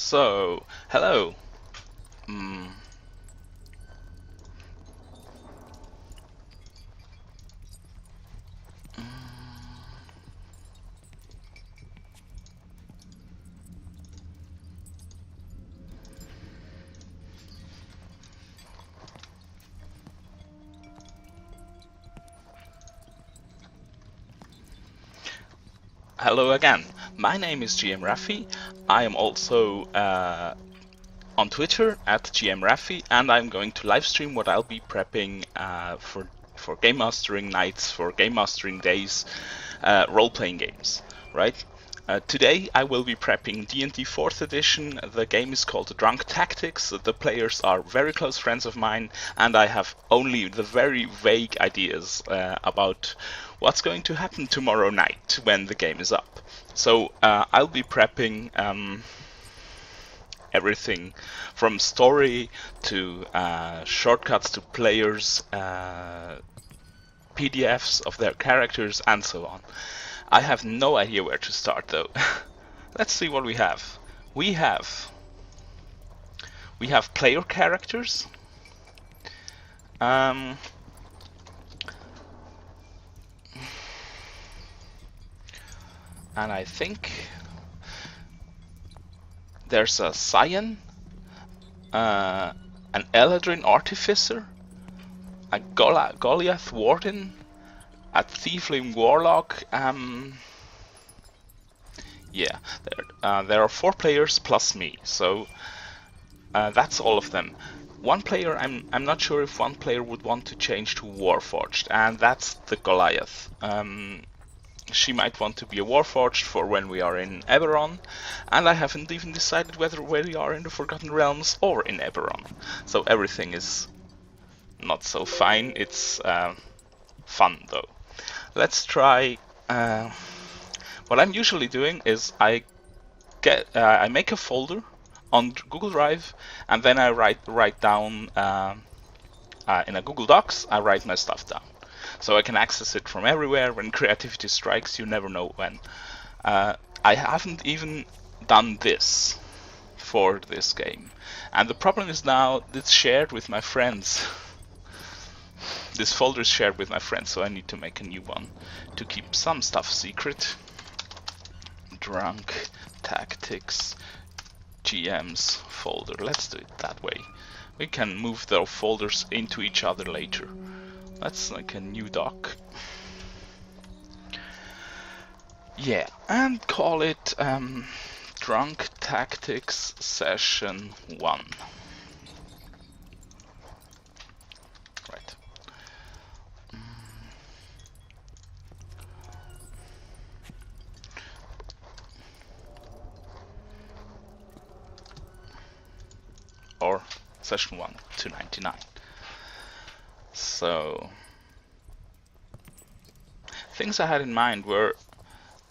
So, hello. Mm, Hello again. My name is gmprep. I am also on Twitter at gmprep, and I'm going to live stream what I'll be prepping for game mastering nights, for game mastering days, role-playing games, right? Today I will be prepping D&D 4th edition. The game is called Drunk Tactics. The players are very close friends of mine, and I have only the very vague ideas about what's going to happen tomorrow night when the game is up. So I'll be prepping everything from story to shortcuts to players, PDFs of their characters, and so on. I have no idea where to start though. Let's see what we have. We have player characters. And I think there's a Scion, an Eladrin Artificer, a Goliath Warden, a Tiefling Warlock. Yeah, there are 4 players plus me, so that's all of them. One player, I'm not sure if one player would want to change to Warforged, and that's the Goliath. She might want to be a Warforged for when we are in Eberron, and I haven't even decided whether we are in the Forgotten Realms or in Eberron. So everything is not so fine. It's fun though. Let's try. What I'm usually doing is I make a folder on Google Drive, and then I write down in a Google Docs. I write my stuff down, so I can access it from everywhere. When creativity strikes, you never know when. I haven't even done this for this game, and the problem is now it's shared with my friends. This folder is shared with my friends, so I need to make a new one to keep some stuff secret. Drunk Tactics GM's folder. Let's do it that way. We can move those folders into each other later. Let's make a new doc. Yeah, and call it Drunk Tactics Session 1. Right. Or Session 1 to 99. So, things I had in mind were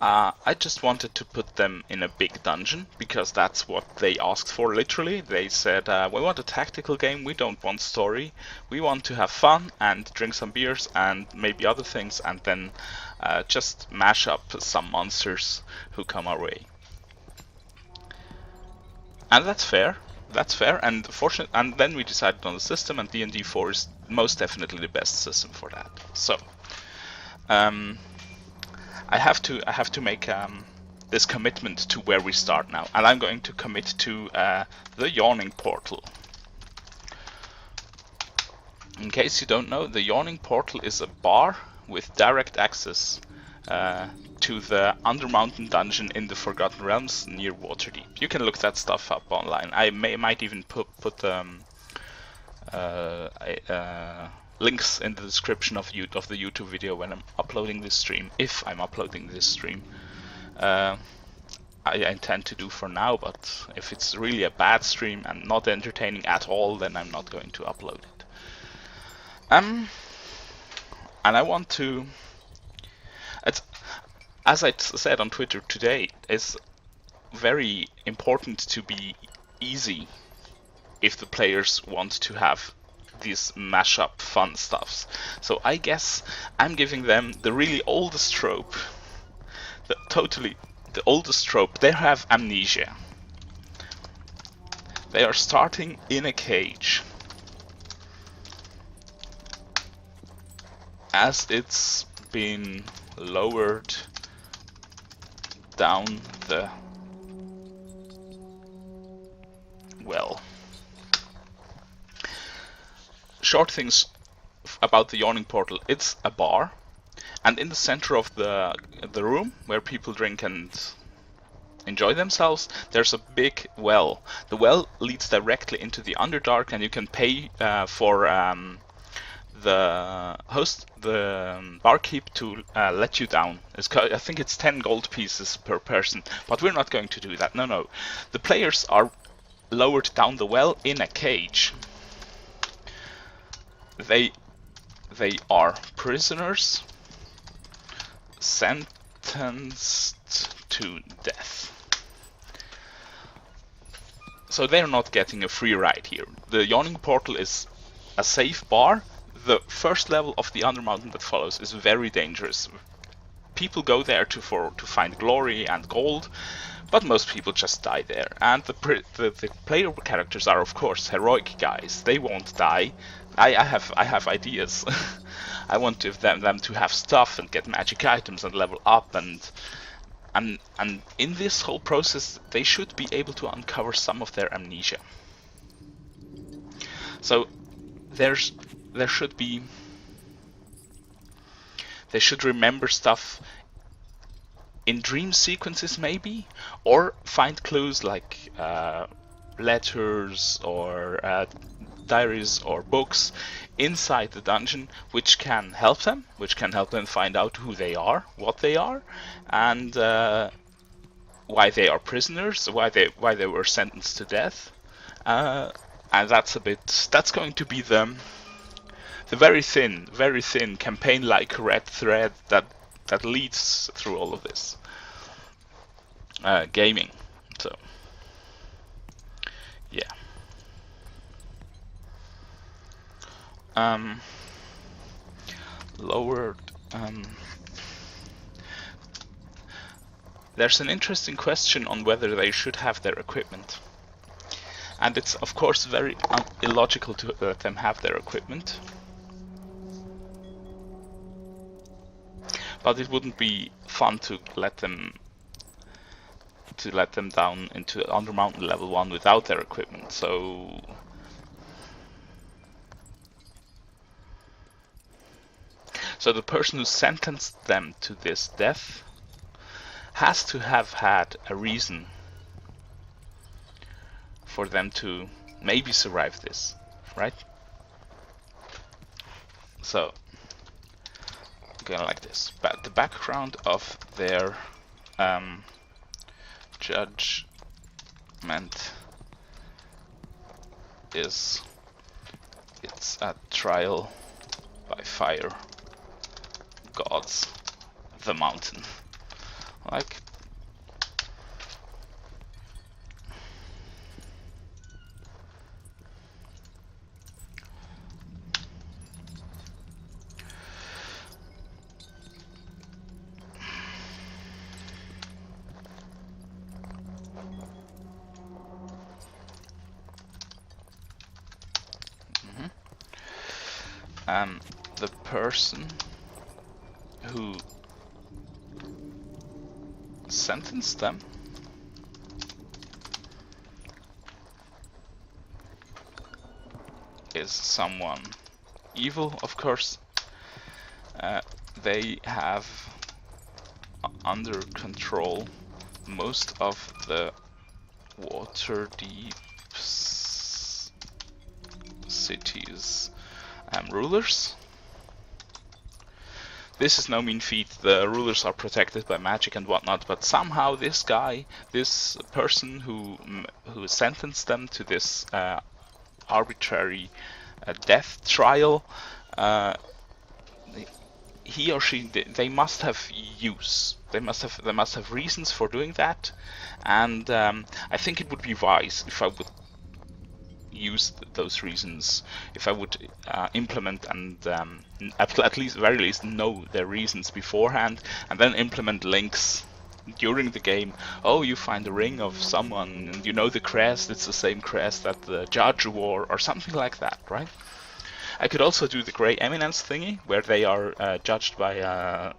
I just wanted to put them in a big dungeon, because that's what they asked for, literally. They said, we want a tactical game, we don't want story, we want to have fun and drink some beers and maybe other things, and then just mash up some monsters who come our way. And that's fair. That's fair, and then we decided on the system, and D&D 4 is most definitely the best system for that. So, I have to make this commitment to where we start now, and I'm going to commit to the Yawning Portal. In case you don't know, the Yawning Portal is a bar with direct access to the Undermountain dungeon in the Forgotten Realms near Waterdeep. You can look that stuff up online. I might even put links in the description of the YouTube video when I'm uploading this stream, if I'm uploading this stream. I intend to do for now, but if it's really a bad stream and not entertaining at all, then I'm not going to upload it. And I want to... As I said on Twitter today, it's very important to be easy if the players want to have these mashup fun stuffs. So I guess I'm giving them the really oldest trope, the oldest trope. They have amnesia. They are starting in a cage. As it's been lowered down the well. Short things about the yawning portal. It's a bar, and in the center of the room where people drink and enjoy themselves, there's a big well. The well leads directly into the Underdark, and you can pay for the host, the barkeep, to let you down. I think it's 10 gold pieces per person, but we're not going to do that. No. The players are lowered down the well in a cage. They are prisoners sentenced to death. So they're not getting a free ride here. The Yawning Portal is a safe bar. The first level of the Undermountain that follows is very dangerous. People go there to find glory and gold, but most people just die there. And the player characters are, of course, heroic guys. They won't die. I have ideas. I want them to have stuff and get magic items and level up, and in this whole process they should be able to uncover some of their amnesia. So they should remember stuff in dream sequences maybe, or find clues like letters or diaries or books inside the dungeon, which can help them find out who they are, what they are, and why they are prisoners, why they were sentenced to death, and that's going to be the very thin campaign-like red thread that leads through all of this gaming. So yeah. Lowered. There's an interesting question on whether they should have their equipment, and it's of course very illogical to let them have their equipment, but it wouldn't be fun to let them down into Undermountain level 1 without their equipment. So the person who sentenced them to this death has to have had a reason for them to maybe survive this, right? So, going like this. But the background of their judgment is it's a trial by fire. Gods, the mountain, like the person who sentenced them is someone evil, of course. They have under control most of the Waterdeep city's rulers. This is no mean feat. The rulers are protected by magic and whatnot, but somehow this person who sentenced them to this arbitrary death trial, he or she, they must have use. They must have reasons for doing that, and I think it would be wise if I would use those reasons, if I would implement and very least know their reasons beforehand, and then implement links during the game, oh, you find a ring of someone and you know the crest, it's the same crest that the judge wore, or something like that, right? I could also do the Grey Eminence thingy, where they are judged by a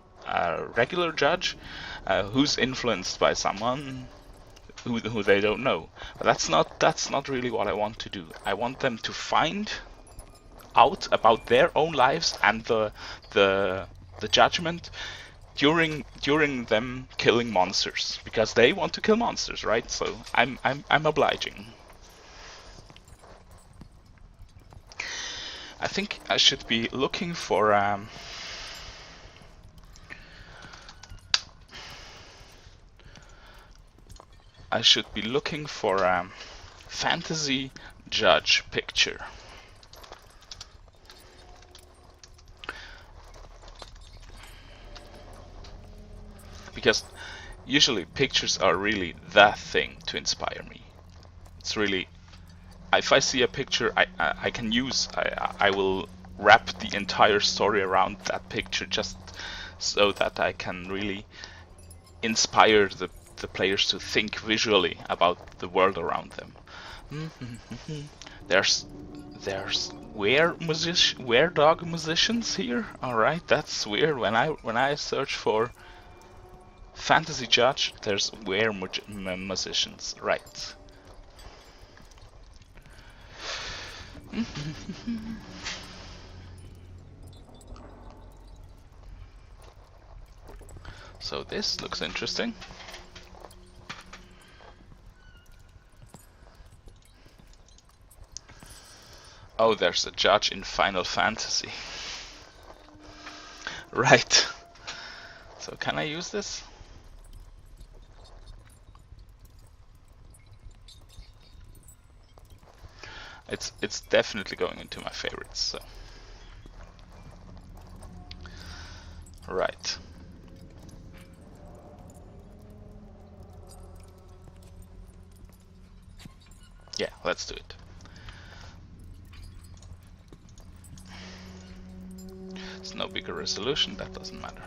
regular judge who's influenced by someone who they don't know. But that's not really what I want to do. I want them to find out about their own lives and the judgment during them killing monsters, because they want to kill monsters, right? So I'm obliging. I think I should be looking for fantasy judge picture. Because usually pictures are really the thing to inspire me. It's really, if I see a picture I can use, I will wrap the entire story around that picture just so that I can really inspire the players to think visually about the world around them. There's were dog musicians here. All right, that's weird. When I search for fantasy judge, there's were musicians, right? So this looks interesting. Oh, there's a judge in Final Fantasy. Right. So can I use this? It's definitely going into my favorites, so. Right. Yeah, let's do it. It's no bigger resolution, that doesn't matter.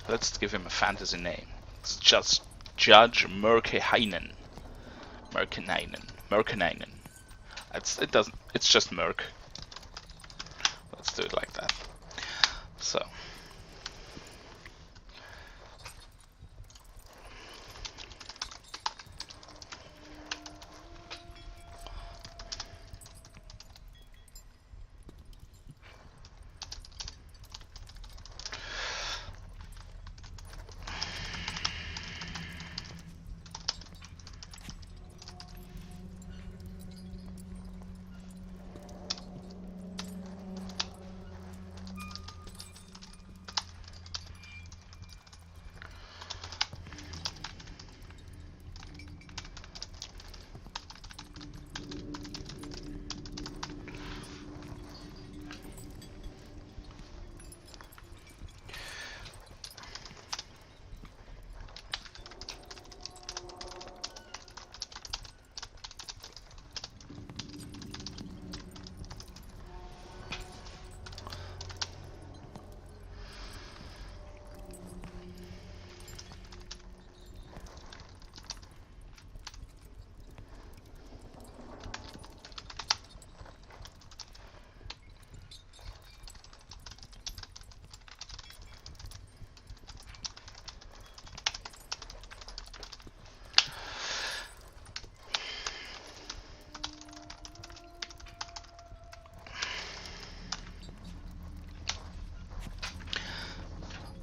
Let's give him a fantasy name. It's just Judge Merkehainen. It's just Merc. Let's do it like that. So.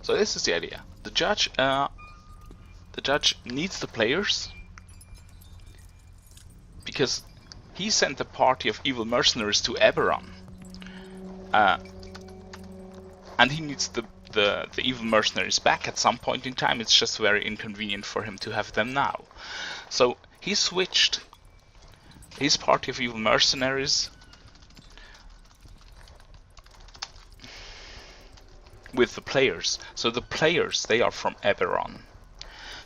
So this is the idea. The judge needs the players because he sent a party of evil mercenaries to Eberron, and he needs the evil mercenaries back at some point in time. It's just very inconvenient for him to have them now. So he switched his party of evil mercenaries with the players. So the players, they are from Eberron.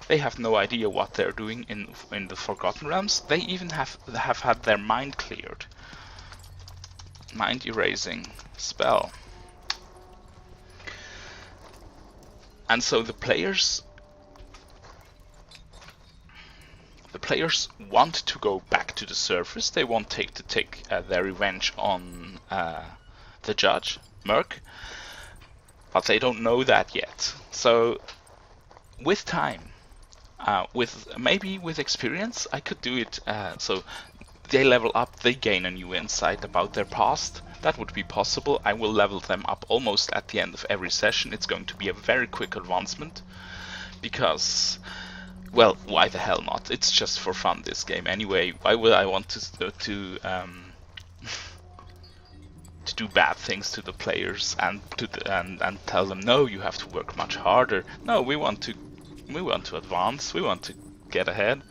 They have no idea what they're doing in the Forgotten Realms. They even have had their mind cleared. Mind erasing spell. And so the players want to go back to the surface. They want to take their revenge on the judge, Merc, but they don't know that yet. So with time, maybe with experience, I could do it. So they level up, they gain a new insight about their past. That would be possible. I will level them up almost at the end of every session. It's going to be a very quick advancement because, well, why the hell not? It's just for fun, this game. Anyway, why would I want to do bad things to the players and tell them, no, you have to work much harder. No, we want to advance. We want to get ahead.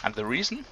And the reason?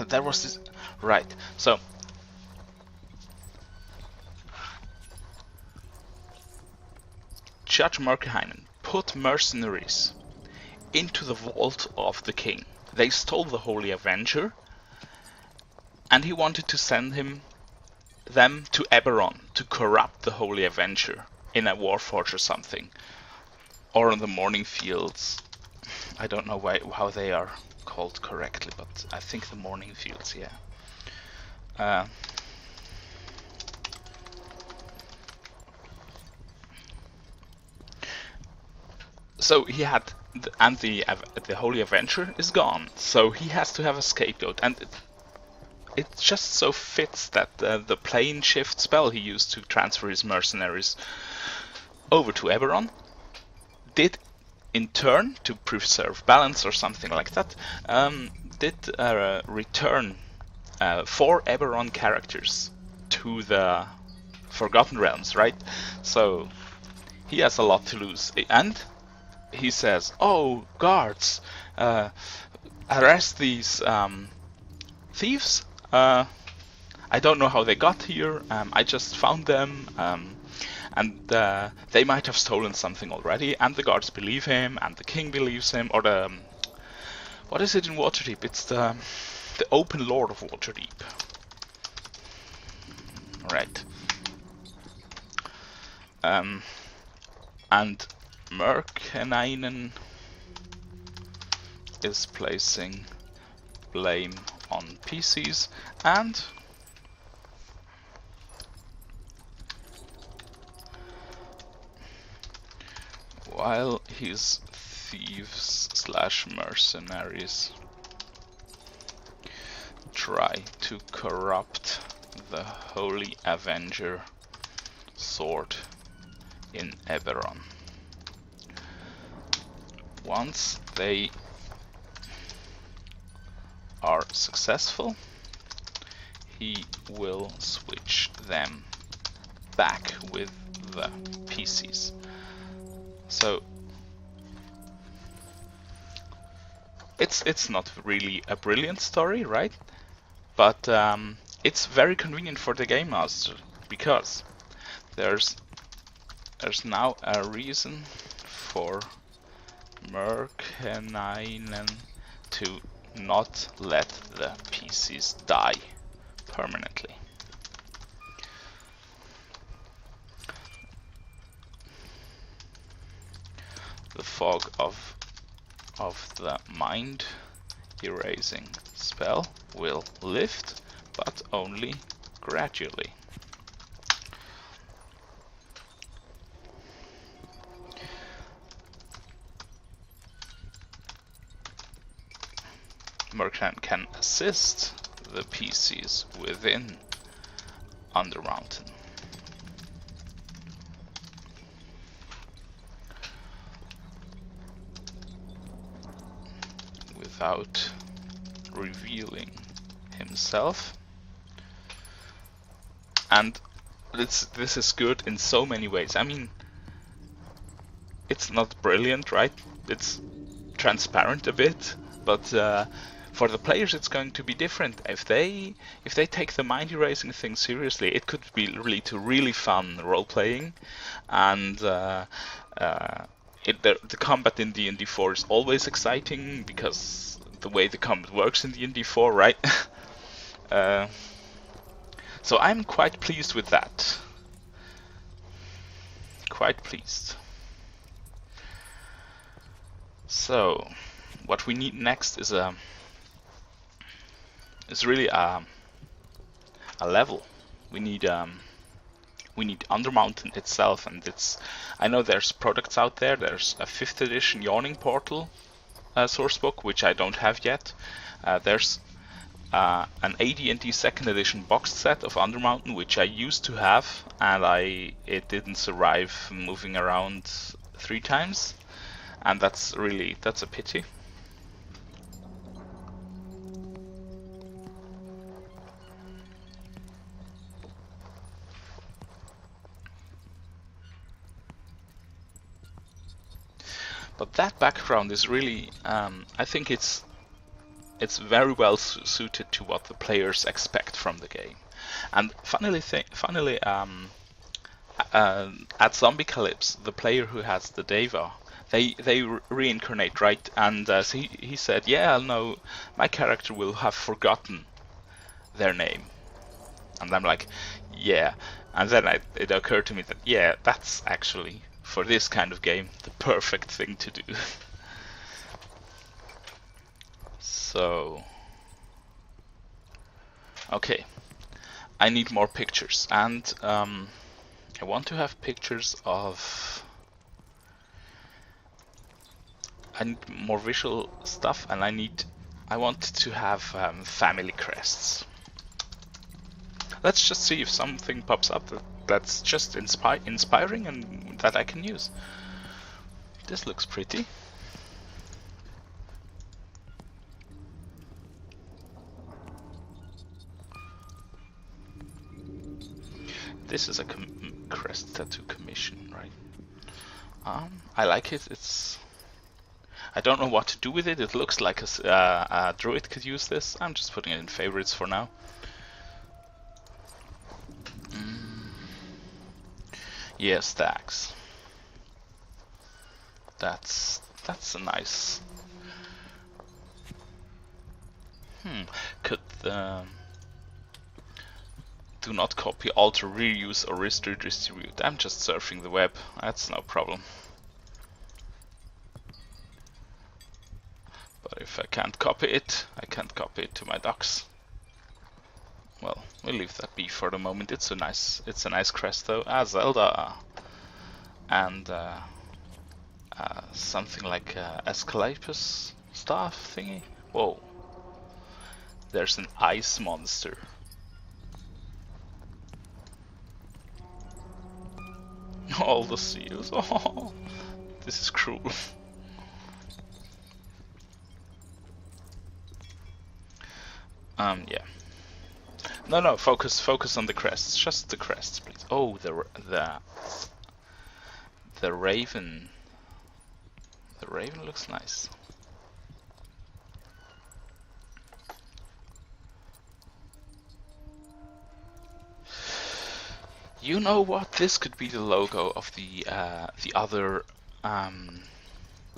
There was this, right, so Judge Murkhainen put mercenaries into the vault of the king. They stole the Holy Avenger, and he wanted to send them to Eberron to corrupt the Holy Avenger in a Warforge or something, or on the Morning Fields. I don't know how they are called correctly, but I think the Morning Fields, yeah. So he had, the Holy Avenger is gone, so he has to have a scapegoat, and it just so fits that the plane shift spell he used to transfer his mercenaries over to Eberron did, in turn, to preserve balance or something like that, did return 4 Eberron characters to the Forgotten Realms, right? So he has a lot to lose, and he says, "Oh, guards, arrest these thieves. I don't know how they got here. I just found them, and they might have stolen something already." And the guards believe him, and the king believes him, or the what is it in Waterdeep? It's the Open Lord of Waterdeep, right? And Murkhainen is placing blame on PCs, and while his thieves / mercenaries try to corrupt the Holy Avenger sword in Eberron, once they are successful, he will switch them back with the PCs. So it's not really a brilliant story, right? But it's very convenient for the game master, because there's now a reason for Murkhainen to not let the PCs die permanently. the fog of the mind erasing spell will lift, but only gradually. Merchant can assist the PCs within Undermountain. Without revealing himself. And this is good in so many ways. I mean, it's not brilliant, right? It's transparent a bit, but for the players it's going to be different. If they take the mind erasing thing seriously, it could be lead to really fun role playing, and the combat in D&D 4 is always exciting because the way the combat works in D&D 4, right? So I'm quite pleased with that. Quite pleased. So, what we need next is really a level. We need Undermountain itself, and I know there's products out there. There's a 5th edition Yawning Portal sourcebook, which I don't have yet. There's an AD&D 2nd edition boxed set of Undermountain, which I used to have, and it didn't survive moving around 3 times, and that's a pity. But that background is really, I think it's very well suited to what the players expect from the game. And funnily, at Zombiecalypse, the player who has the Deva, they reincarnate, right? And so he said, yeah, no, my character will have forgotten their name. And I'm like, yeah. And then it occurred to me that, yeah, that's actually, for this kind of game, the perfect thing to do. So, okay, I need more pictures, and I want to have pictures of, I need more visual stuff, and I want to have family crests. Let's just see if something pops up that's just inspiring and that I can use. This looks pretty. This is a crest tattoo commission, right? I like it. I don't know what to do with it. It looks like a druid could use this. I'm just putting it in favorites for now. Yeah, stacks. That's a nice. Could do not copy, alter, reuse, or redistribute. I'm just surfing the web. That's no problem. But if I can't copy it, I can't copy it to my docs. Well, we'll leave that be for the moment. It's a nice crest though. Zelda, and something like Escalipus staff thingy. Whoa! There's an ice monster. All the seals. Oh, this is cruel. Yeah. No, focus on the crests. Just the crests, please. Oh, the raven. The raven looks nice. You know what? This could be the logo of the other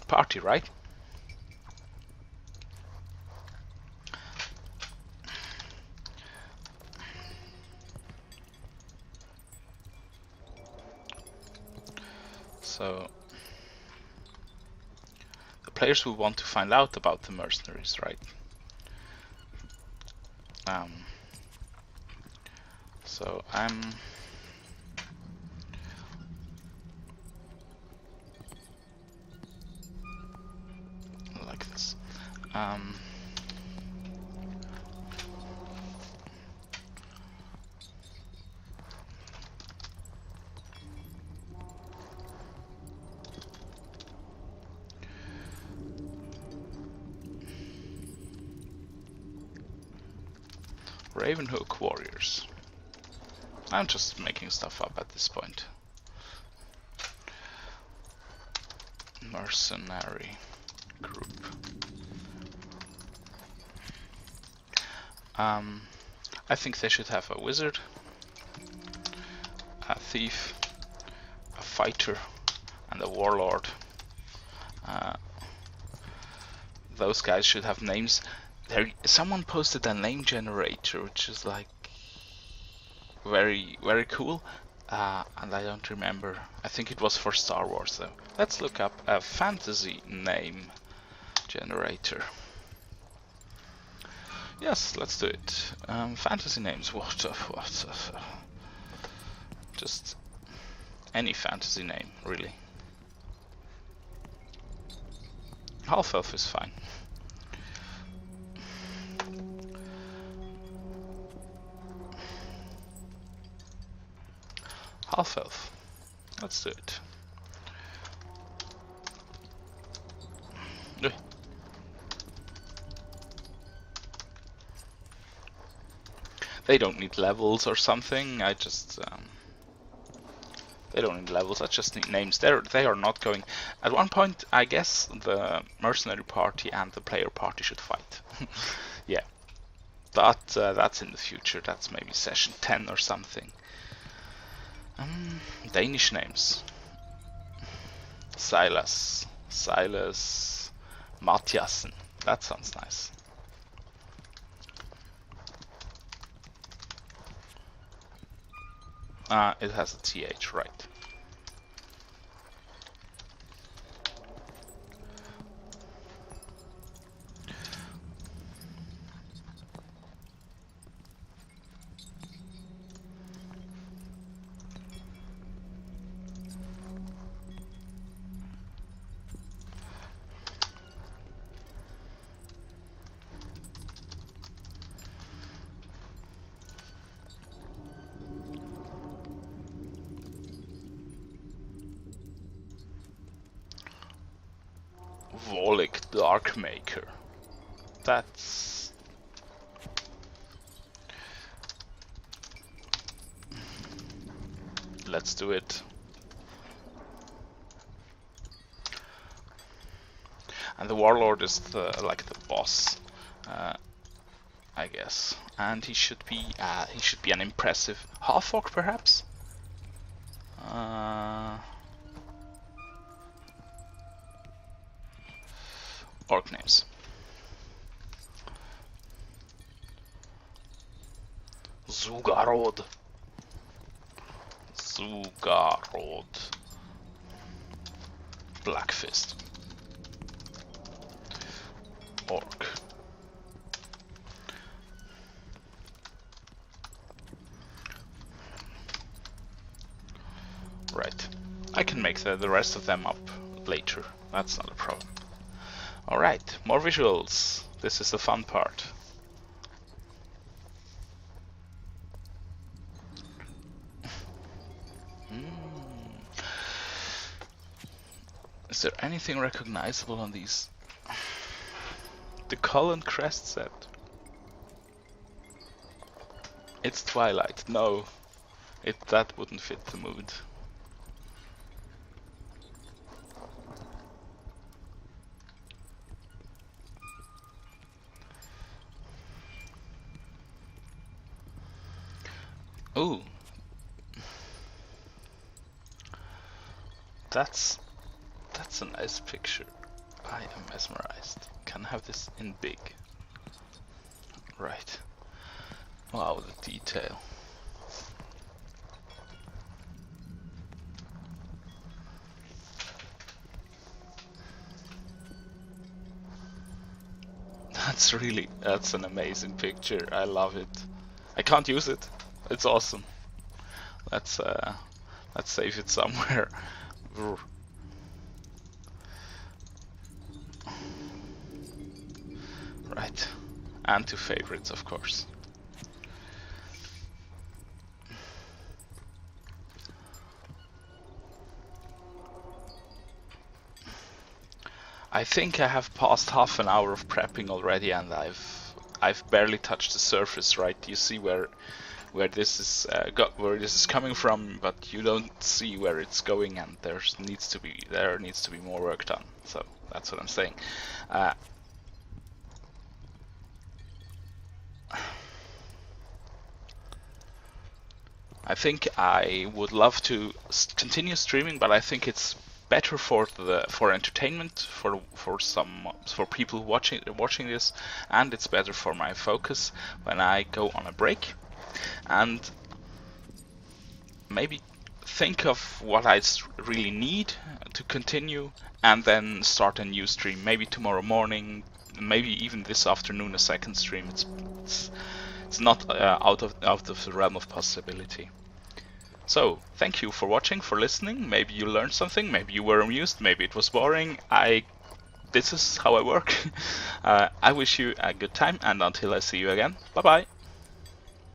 party, right? So players will want to find out about the mercenaries, right? So I'm like this. Ravenhook Warriors. I'm just making stuff up at this point. Mercenary group. I think they should have a wizard, a thief, a fighter, and a warlord. Those guys should have names. Someone posted a name generator, which is like very cool, and I don't remember. I think it was for Star Wars though. Let's look up a fantasy name generator. Yes, let's do it. Fantasy names. What? Just any fantasy name, really. Half-elf is fine. Half-elf. Let's do it. They don't need levels or something. They don't need levels. I just need names. They are not going. At one point, I guess the mercenary party and the player party should fight. Yeah, but that's in the future. That's maybe session 10 or something. Danish names. Silas, Mathiasen. That sounds nice. It has a TH, right. Volic Darkmaker. That's... Let's do it. And the warlord is like the boss, I guess. And he should be an impressive half-orc, perhaps. Orc names. Zugarod. Blackfist. Orc. Right. I can make the rest of them up later. That's not a problem. Alright, more visuals. This is the fun part. Is there anything recognizable on these? The Cullen crest set. It's Twilight. No, that wouldn't fit the mood. Ooh, that's a nice picture. I am mesmerized. Can I have this in big? Right. Wow, the detail. That's an amazing picture. I love it. I can't use it. It's awesome. Let's save it somewhere. Right. And to favorites, of course. I think I have passed half an hour of prepping already, and I've barely touched the surface. Right, you see where this is coming from, but you don't see where it's going, and there needs to be more work done. So that's what I'm saying. I think I would love to continue streaming, but I think it's better for entertainment for people watching this, and it's better for my focus when I go on a break and maybe think of what I really need to continue, and then start a new stream. Maybe tomorrow morning, maybe even this afternoon, a second stream. It's not out of the realm of possibility. So, thank you for watching, for listening. Maybe you learned something, maybe you were amused, maybe it was boring. This is how I work. I wish you a good time, and until I see you again, bye bye.